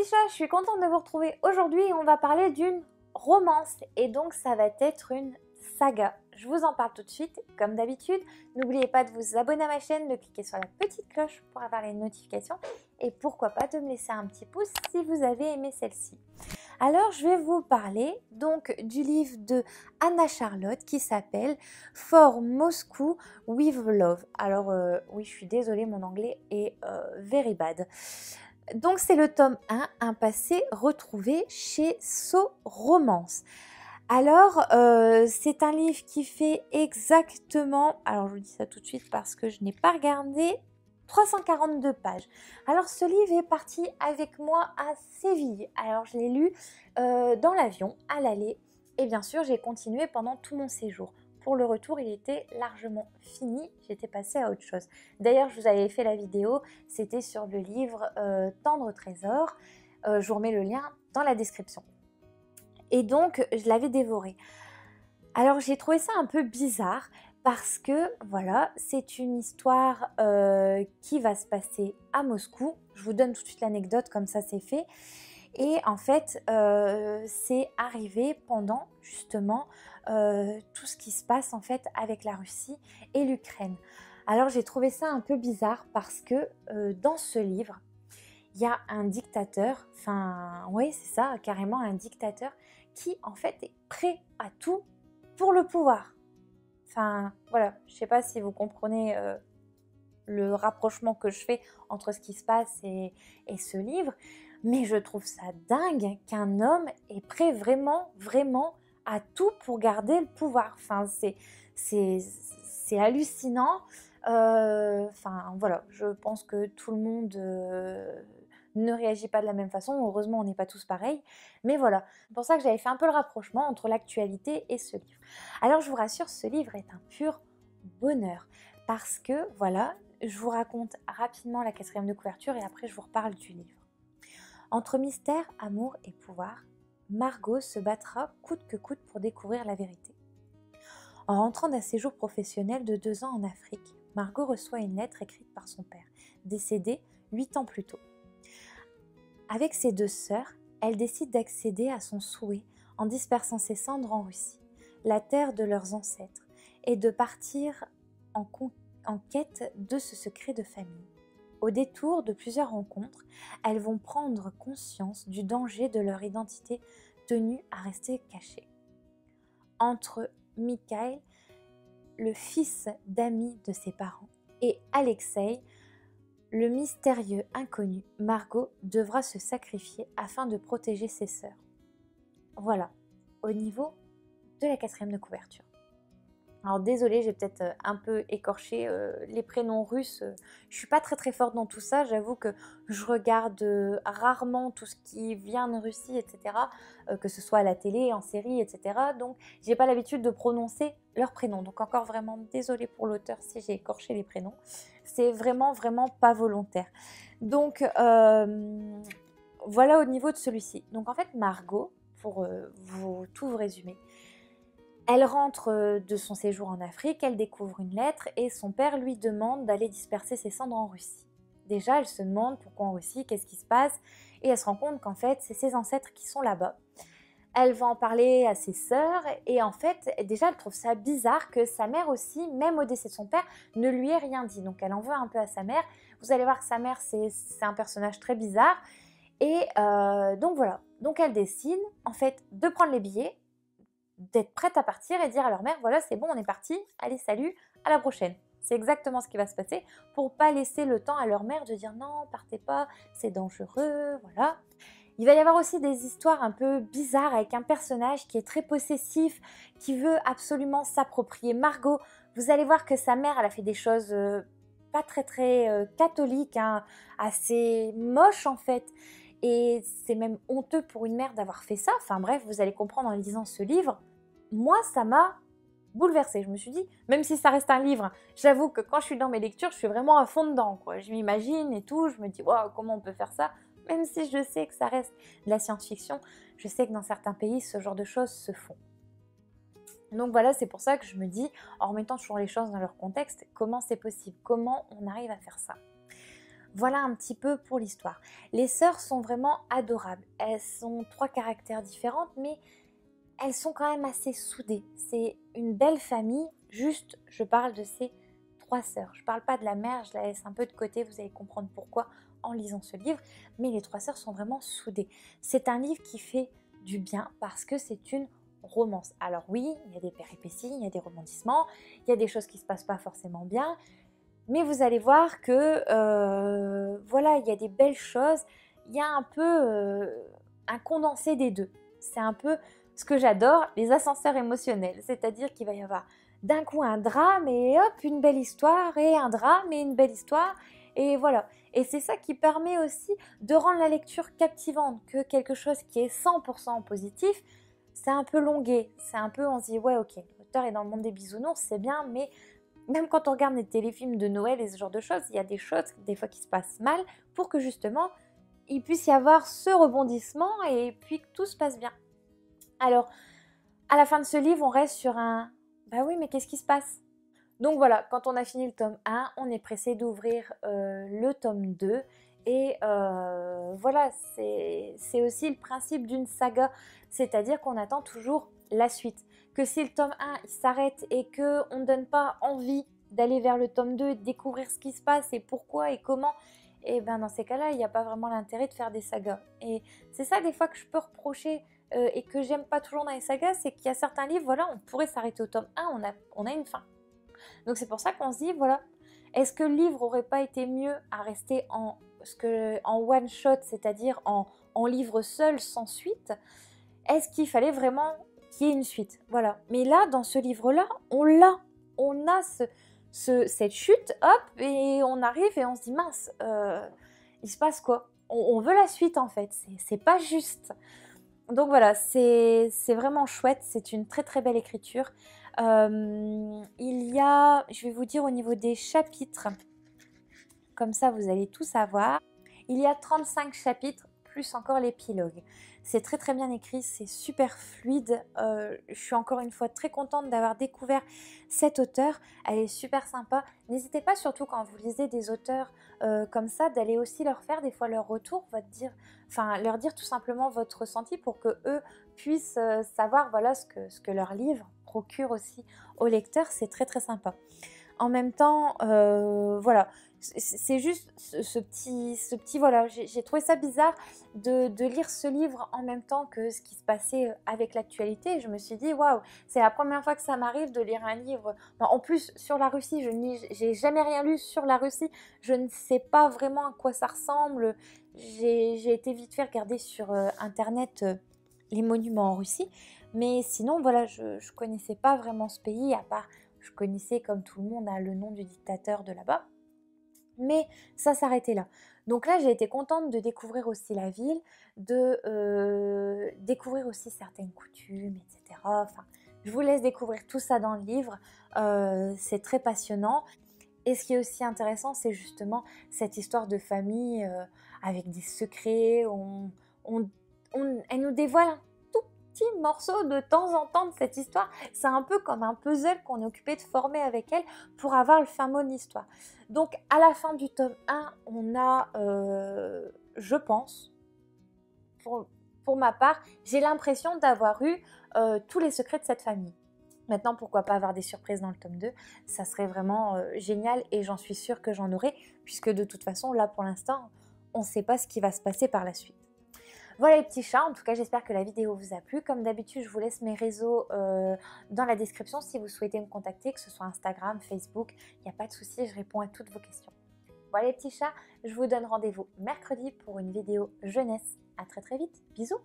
chats, je suis contente de vous retrouver aujourd'hui. On va parler d'une romance et donc ça va être une saga. Je vous en parle tout de suite, comme d'habitude. N'oubliez pas de vous abonner à ma chaîne, de cliquer sur la petite cloche pour avoir les notifications et pourquoi pas de me laisser un petit pouce si vous avez aimé celle-ci. Alors je vais vous parler donc du livre de Anna Charlotte qui s'appelle For Moscow with Love. Alors oui, je suis désolée, mon anglais est very bad. Donc c'est le tome 1, Un passé retrouvé chez So Romance. Alors c'est un livre qui fait exactement, alors je vous dis ça tout de suite parce que je n'ai pas regardé, 342 pages. Alors ce livre est parti avec moi à Séville. Alors je l'ai lu dans l'avion, à l'aller, et bien sûr j'ai continué pendant tout mon séjour. Pour le retour, il était largement fini, j'étais passée à autre chose. D'ailleurs, je vous avais fait la vidéo, c'était sur le livre Tendre Trésor. Je vous remets le lien dans la description. Et donc, je l'avais dévoré. Alors, j'ai trouvé ça un peu bizarre parce que, voilà, c'est une histoire qui va se passer à Moscou. Je vous donne tout de suite l'anecdote, comme ça c'est fait. Et en fait, c'est arrivé pendant justement tout ce qui se passe en fait avec la Russie et l'Ukraine. Alors j'ai trouvé ça un peu bizarre parce que dans ce livre, il y a un dictateur, enfin oui c'est ça, carrément un dictateur qui en fait est prêt à tout pour le pouvoir. Enfin voilà, je ne sais pas si vous comprenez le rapprochement que je fais entre ce qui se passe et ce livre. Mais je trouve ça dingue qu'un homme est prêt vraiment, vraiment à tout pour garder le pouvoir. Enfin, c'est hallucinant. Enfin, voilà, je pense que tout le monde ne réagit pas de la même façon. Heureusement, on n'est pas tous pareils. Mais voilà, c'est pour ça que j'avais fait un peu le rapprochement entre l'actualité et ce livre. Alors, je vous rassure, ce livre est un pur bonheur. Parce que, voilà, je vous raconte rapidement la 4e de couverture et après, je vous reparle du livre. Entre mystère, amour et pouvoir, Margot se battra coûte que coûte pour découvrir la vérité. En rentrant d'un séjour professionnel de 2 ans en Afrique, Margot reçoit une lettre écrite par son père, décédé 8 ans plus tôt. Avec ses 2 sœurs, elle décide d'accéder à son souhait en dispersant ses cendres en Russie, la terre de leurs ancêtres, et de partir en quête de ce secret de famille. Au détour de plusieurs rencontres, elles vont prendre conscience du danger de leur identité tenue à rester cachée. Entre Mikhail, le fils d'amis de ses parents, et Alexei, le mystérieux inconnu, Margot devra se sacrifier afin de protéger ses sœurs. Voilà, au niveau de la 4e de couverture. Alors désolée, j'ai peut-être un peu écorché les prénoms russes. Je suis pas très forte dans tout ça. J'avoue que je regarde rarement tout ce qui vient de Russie, etc. Que ce soit à la télé, en série, etc. Donc j'ai pas l'habitude de prononcer leurs prénoms. Donc encore vraiment désolée pour l'auteur si j'ai écorché les prénoms. C'est vraiment pas volontaire. Donc voilà au niveau de celui-ci. Donc en fait Margot, pour tout vous résumer, elle rentre de son séjour en Afrique, elle découvre une lettre et son père lui demande d'aller disperser ses cendres en Russie. Déjà, elle se demande pourquoi en Russie, qu'est-ce qui se passe, et elle se rend compte qu'en fait, c'est ses ancêtres qui sont là-bas. Elle va en parler à ses sœurs et en fait, déjà, elle trouve ça bizarre que sa mère aussi, même au décès de son père, ne lui ait rien dit. Donc, elle en veut un peu à sa mère. Vous allez voir que sa mère, c'est un personnage très bizarre. Et donc, voilà. Donc, elle décide, en fait, de prendre les billets, d'être prête à partir et dire à leur mère, voilà, c'est bon, on est parti, allez, salut, à la prochaine. C'est exactement ce qui va se passer pour pas laisser le temps à leur mère de dire non, partez pas, c'est dangereux, voilà. Il va y avoir aussi des histoires un peu bizarres avec un personnage qui est très possessif, qui veut absolument s'approprier Margot. Vous allez voir que sa mère, elle a fait des choses pas très catholiques, hein, assez moches en fait. Et c'est même honteux pour une mère d'avoir fait ça. Enfin bref, vous allez comprendre en lisant ce livre. Moi, ça m'a bouleversée. Je me suis dit, même si ça reste un livre, j'avoue que quand je suis dans mes lectures, je suis vraiment à fond dedans, quoi. Je m'imagine et tout, je me dis, waouh, comment on peut faire ça? Même si je sais que ça reste de la science-fiction, je sais que dans certains pays, ce genre de choses se font. Donc voilà, c'est pour ça que je me dis, en remettant toujours les choses dans leur contexte, comment c'est possible? Comment on arrive à faire ça? Voilà un petit peu pour l'histoire. Les sœurs sont vraiment adorables. Elles sont 3 caractères différentes, mais elles sont quand même assez soudées. C'est une belle famille, juste je parle de ces 3 sœurs. Je ne parle pas de la mère, je la laisse un peu de côté, vous allez comprendre pourquoi en lisant ce livre, mais les 3 sœurs sont vraiment soudées. C'est un livre qui fait du bien parce que c'est une romance. Alors oui, il y a des péripéties, il y a des rebondissements, il y a des choses qui ne se passent pas forcément bien, mais vous allez voir que voilà, il y a des belles choses, il y a un peu un condensé des deux. C'est un peu ce que j'adore, les ascenseurs émotionnels, c'est-à-dire qu'il va y avoir d'un coup un drame et hop, une belle histoire, et un drame et une belle histoire, et voilà. Et c'est ça qui permet aussi de rendre la lecture captivante, que quelque chose qui est 100% positif, c'est un peu longué, c'est un peu, on se dit, ouais ok, l'auteur est dans le monde des bisounours, c'est bien, mais même quand on regarde les téléfilms de Noël et ce genre de choses, il y a des choses, des fois, qui se passent mal, pour que justement, il puisse y avoir ce rebondissement, et puis que tout se passe bien. Alors, à la fin de ce livre, on reste sur un « bah oui, mais qu'est-ce qui se passe ?» Donc voilà, quand on a fini le tome 1, on est pressé d'ouvrir le tome 2. Et voilà, c'est aussi le principe d'une saga, c'est-à-dire qu'on attend toujours la suite. Que si le tome 1 il s'arrête et qu'on ne donne pas envie d'aller vers le tome 2, de découvrir ce qui se passe et pourquoi et comment, et ben dans ces cas-là, il n'y a pas vraiment l'intérêt de faire des sagas. Et c'est ça des fois que je peux reprocher et que j'aime pas toujours dans les sagas, c'est qu'il y a certains livres, voilà, on pourrait s'arrêter au tome 1, on a une fin. Donc c'est pour ça qu'on se dit, voilà, est-ce que le livre aurait pas été mieux à rester en one shot, c'est-à-dire en livre seul, sans suite? Est-ce qu'il fallait vraiment qu'il y ait une suite? Voilà. Mais là, dans ce livre-là, on a cette chute, hop, et on arrive et on se dit, mince, il se passe quoi? On veut la suite en fait, c'est pas juste. Donc voilà, c'est vraiment chouette, c'est une très très belle écriture. Il y a, je vais vous dire au niveau des chapitres, comme ça vous allez tout savoir. Il y a 35 chapitres, plus encore l'épilogue. C'est très très bien écrit, c'est super fluide. Je suis encore une fois très contente d'avoir découvert cette auteure. Elle est super sympa. N'hésitez pas, surtout quand vous lisez des auteurs comme ça, d'aller aussi leur faire des fois leur retour, leur dire tout simplement votre ressenti pour que eux puissent savoir voilà, ce que leur livre procure aussi au lecteur. C'est très très sympa. En même temps, voilà, c'est juste ce petit voilà, j'ai trouvé ça bizarre de lire ce livre en même temps que ce qui se passait avec l'actualité. Je me suis dit, waouh, c'est la première fois que ça m'arrive de lire un livre. En plus, sur la Russie, j'ai jamais rien lu sur la Russie. Je ne sais pas vraiment à quoi ça ressemble. J'ai été vite fait regarder sur Internet les monuments en Russie. Mais sinon, voilà, je ne connaissais pas vraiment ce pays, à part, je connaissais comme tout le monde le nom du dictateur de là-bas. Mais ça s'arrêtait là. Donc là, j'ai été contente de découvrir aussi la ville, de découvrir aussi certaines coutumes, etc. Enfin, je vous laisse découvrir tout ça dans le livre. C'est très passionnant. Et ce qui est aussi intéressant, c'est justement cette histoire de famille avec des secrets. Elle nous dévoile un tout petit morceau de temps en temps de cette histoire. C'est un peu comme un puzzle qu'on est occupé de former avec elle pour avoir le fin mot de l'histoire. Donc à la fin du tome 1, on a, je pense, pour ma part, j'ai l'impression d'avoir eu tous les secrets de cette famille. Maintenant, pourquoi pas avoir des surprises dans le tome 2? Ça serait vraiment génial et j'en suis sûre que j'en aurai, puisque de toute façon, là pour l'instant, on ne sait pas ce qui va se passer par la suite. Voilà les petits chats, en tout cas j'espère que la vidéo vous a plu. Comme d'habitude, je vous laisse mes réseaux dans la description si vous souhaitez me contacter, que ce soit Instagram, Facebook, il n'y a pas de souci, je réponds à toutes vos questions. Voilà les petits chats, je vous donne rendez-vous mercredi pour une vidéo jeunesse. À très très vite, bisous!